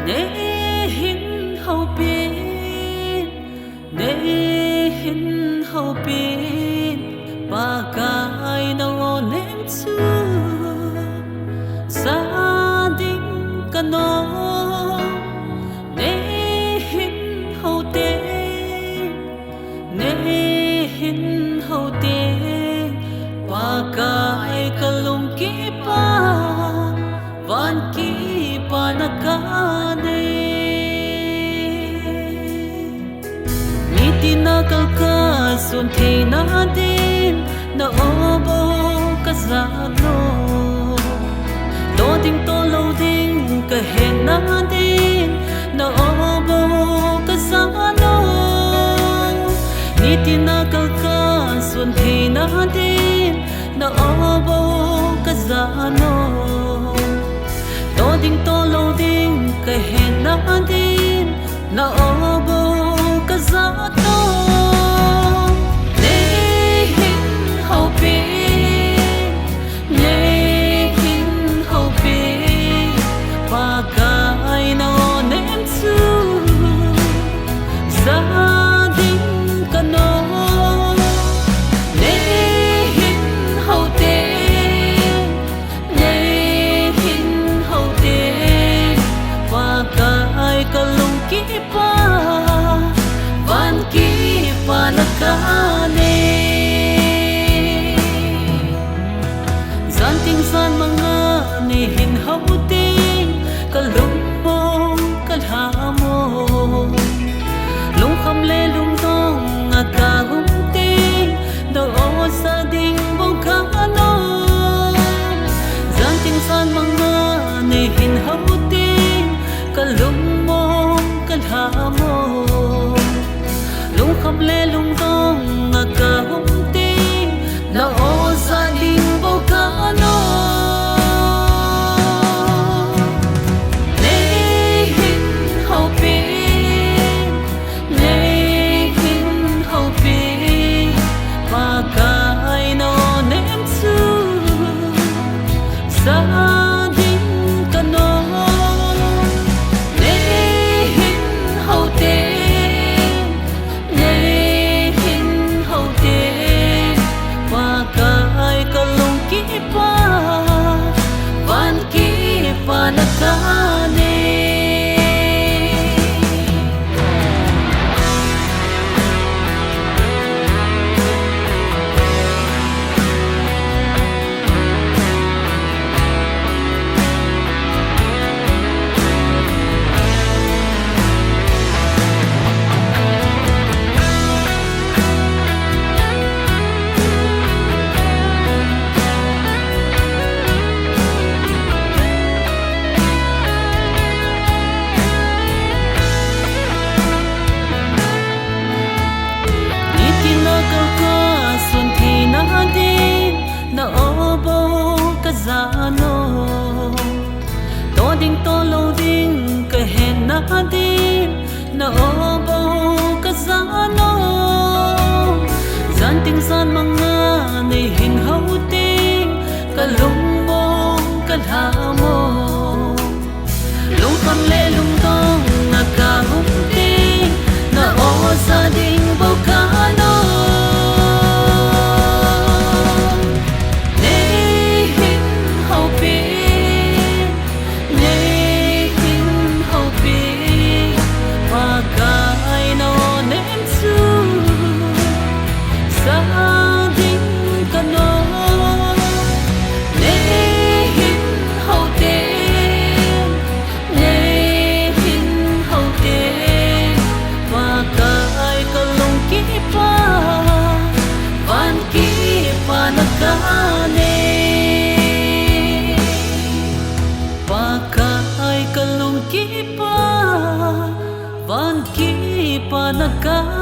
Để hin hậu bin để hin hậu bin ba cái nào nên chưa gia đình cần nó để hin hậu tên để hin hậu tên ba cái cả lung kipa van kipa nakane niti nakalka sun thei na din na obo kazano to ding to lo ding ka hen na din na obo kazano niti nakalka sun thei na din na obo kazano to ding to lo ding ka hen na din na obo kazano le hin hậu bin le hin hậu bin ba cái nào nên chưa gia đình cần nó le hin hậu tên le hin hậu tên ba cái cả lung kipa van kipa nakane zan ting zan mga ni hin hậu ting kalung mo kalhamo lung kham le lung dong nga hung ting do o sa ding bong kano zan ting zan mga ni hin hậu ting kalung mo kalhamo lung kham le lung dong nga hung ting do o sa ding bong kano gia đình cần nó le hin hậu tên le hin hậu tên qua cái cả lung kipa van kipa nakane na obo kazano to ding to lo ding ka hen na din na obo kazano zan ting zan mga ni hin hậu ting kalung mo kalhamo lung kham le lung dong nga hung ting na o sa ding bo kano hậu tên và cái cả lung ka